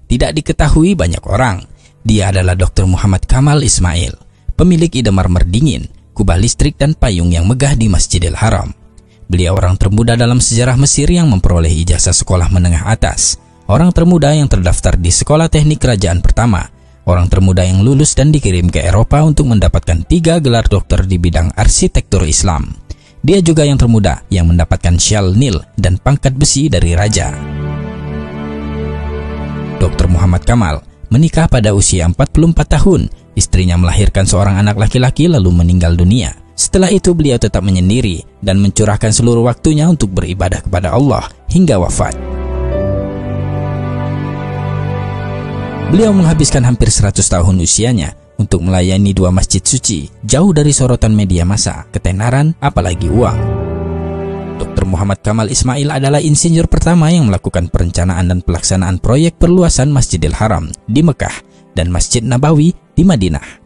tidak diketahui banyak orang. Dia adalah Dr. Muhammad Kamal Ismail, pemilik ide marmer dingin, kubah listrik dan payung yang megah di Masjidil Haram. Beliau orang termuda dalam sejarah Mesir yang memperoleh ijazah sekolah menengah atas, orang termuda yang terdaftar di sekolah teknik kerajaan pertama, orang termuda yang lulus dan dikirim ke Eropa untuk mendapatkan 3 gelar dokter di bidang arsitektur Islam. Dia juga yang termuda yang mendapatkan syal Nil dan pangkat besi dari raja. Dr. Muhammad Kamal menikah pada usia 44 tahun. Istrinya melahirkan seorang anak laki-laki lalu meninggal dunia. Setelah itu beliau tetap menyendiri dan mencurahkan seluruh waktunya untuk beribadah kepada Allah hingga wafat. Beliau menghabiskan hampir 100 tahun usianya untuk melayani 2 masjid suci, jauh dari sorotan media massa, ketenaran, apalagi uang. Dr. Muhammad Kamal Ismail adalah insinyur pertama yang melakukan perencanaan dan pelaksanaan proyek perluasan Masjidil Haram di Mekah dan Masjid Nabawi di Madinah.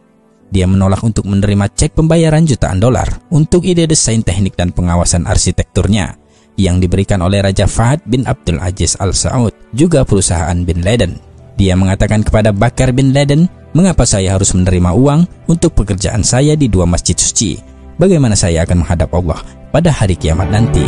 Dia menolak untuk menerima cek pembayaran jutaan dolar untuk ide desain teknik dan pengawasan arsitekturnya yang diberikan oleh Raja Fahd bin Abdul Aziz Al Saud, juga perusahaan Bin Laden. Dia mengatakan kepada Bakar bin Laden, "Mengapa saya harus menerima uang untuk pekerjaan saya di 2 masjid suci? Bagaimana saya akan menghadap Allah pada hari kiamat nanti?"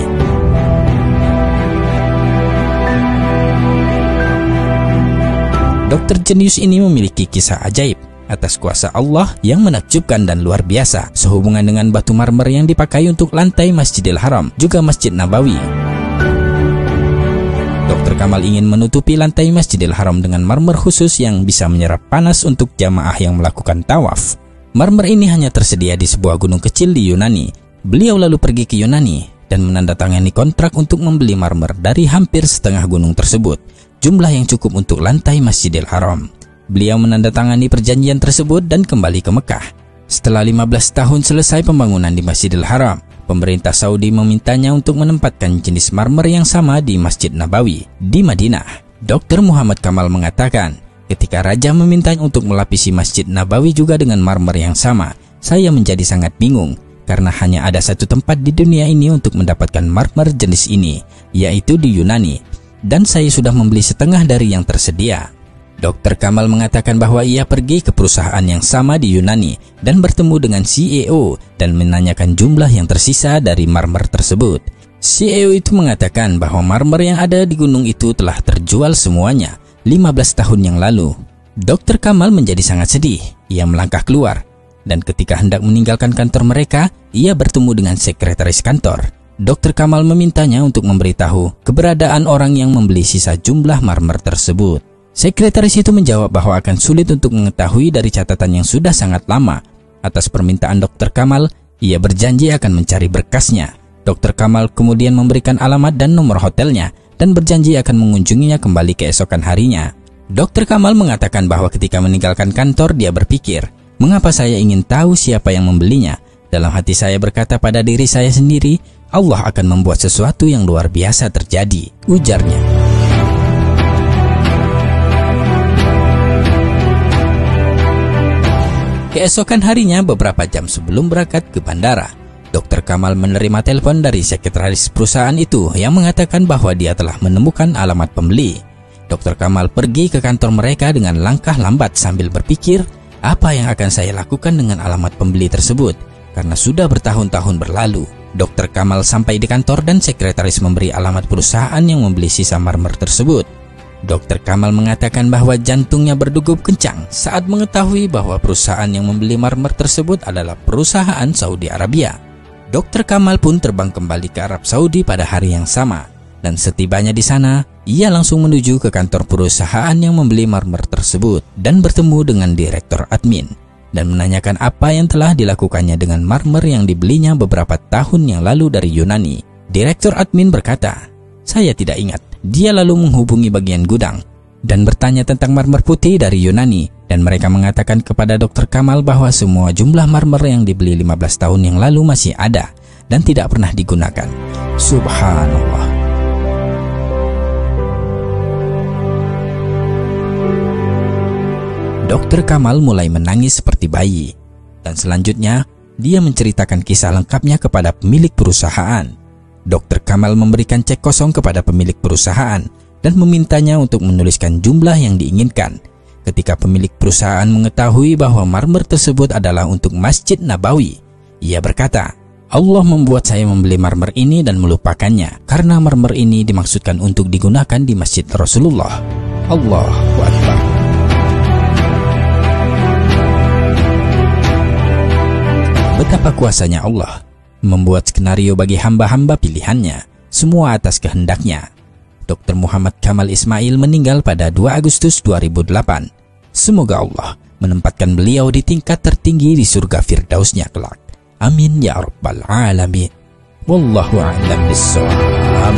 Dokter jenius ini memiliki kisah ajaib atas kuasa Allah yang menakjubkan dan luar biasa sehubungan dengan batu marmer yang dipakai untuk lantai Masjidil Haram, juga Masjid Nabawi. Dr. Kamal ingin menutupi lantai Masjidil Haram dengan marmer khusus yang bisa menyerap panas untuk jamaah yang melakukan tawaf. Marmer ini hanya tersedia di sebuah gunung kecil di Yunani. Beliau lalu pergi ke Yunani dan menandatangani kontrak untuk membeli marmer dari hampir setengah gunung tersebut, jumlah yang cukup untuk lantai Masjidil Haram. Beliau menandatangani perjanjian tersebut dan kembali ke Mekah. Setelah 15 tahun selesai pembangunan di Masjidil Haram, pemerintah Saudi memintanya untuk menempatkan jenis marmer yang sama di Masjid Nabawi di Madinah. Dr. Muhammad Kamal mengatakan, "Ketika raja memintanya untuk melapisi Masjid Nabawi juga dengan marmer yang sama, saya menjadi sangat bingung karena hanya ada satu tempat di dunia ini untuk mendapatkan marmer jenis ini, yaitu di Yunani, dan saya sudah membeli setengah dari yang tersedia." Dr. Kamal mengatakan bahwa ia pergi ke perusahaan yang sama di Yunani dan bertemu dengan CEO dan menanyakan jumlah yang tersisa dari marmer tersebut. CEO itu mengatakan bahwa marmer yang ada di gunung itu telah terjual semuanya 15 tahun yang lalu. Dr. Kamal menjadi sangat sedih. Ia melangkah keluar dan ketika hendak meninggalkan kantor mereka, ia bertemu dengan sekretaris kantor. Dr. Kamal memintanya untuk memberitahu keberadaan orang yang membeli sisa jumlah marmer tersebut. Sekretaris itu menjawab bahwa akan sulit untuk mengetahui dari catatan yang sudah sangat lama. Atas permintaan Dr. Kamal, ia berjanji akan mencari berkasnya. Dr. Kamal kemudian memberikan alamat dan nomor hotelnya dan berjanji akan mengunjunginya kembali keesokan harinya. Dr. Kamal mengatakan bahwa ketika meninggalkan kantor dia berpikir, "Mengapa saya ingin tahu siapa yang membelinya? Dalam hati saya berkata pada diri saya sendiri, Allah akan membuat sesuatu yang luar biasa terjadi," ujarnya. Keesokan harinya, beberapa jam sebelum berangkat ke bandara, Dr. Kamal menerima telepon dari sekretaris perusahaan itu yang mengatakan bahwa dia telah menemukan alamat pembeli. Dr. Kamal pergi ke kantor mereka dengan langkah lambat sambil berpikir, apa yang akan saya lakukan dengan alamat pembeli tersebut? Karena sudah bertahun-tahun berlalu. Dr. Kamal sampai di kantor dan sekretaris memberi alamat perusahaan yang membeli sisa marmer tersebut. Dr. Kamal mengatakan bahwa jantungnya berdegup kencang saat mengetahui bahwa perusahaan yang membeli marmer tersebut adalah perusahaan Saudi Arabia. Dr. Kamal pun terbang kembali ke Arab Saudi pada hari yang sama, dan setibanya di sana, ia langsung menuju ke kantor perusahaan yang membeli marmer tersebut dan bertemu dengan direktur admin dan menanyakan apa yang telah dilakukannya dengan marmer yang dibelinya beberapa tahun yang lalu dari Yunani. Direktur admin berkata, "Saya tidak ingat." Dia lalu menghubungi bagian gudang dan bertanya tentang marmer putih dari Yunani, dan mereka mengatakan kepada Dr. Kamal bahwa semua jumlah marmer yang dibeli 15 tahun yang lalu masih ada dan tidak pernah digunakan. Subhanallah. Dr. Kamal mulai menangis seperti bayi, dan selanjutnya dia menceritakan kisah lengkapnya kepada pemilik perusahaan. Dr. Kamal memberikan cek kosong kepada pemilik perusahaan dan memintanya untuk menuliskan jumlah yang diinginkan. Ketika pemilik perusahaan mengetahui bahwa marmer tersebut adalah untuk Masjid Nabawi, ia berkata, Allah membuat saya membeli marmer ini dan melupakannya, karena marmer ini dimaksudkan untuk digunakan di Masjid Rasulullah. Allahu Akbar. Betapa kuasanya Allah membuat skenario bagi hamba-hamba pilihannya, semua atas kehendaknya. Dr. Muhammad Kamal Ismail meninggal pada 2 Agustus 2008. Semoga Allah menempatkan beliau di tingkat tertinggi di surga Firdausnya kelak. Amin ya rabbal alamin. Wallahu a'lam bishawab.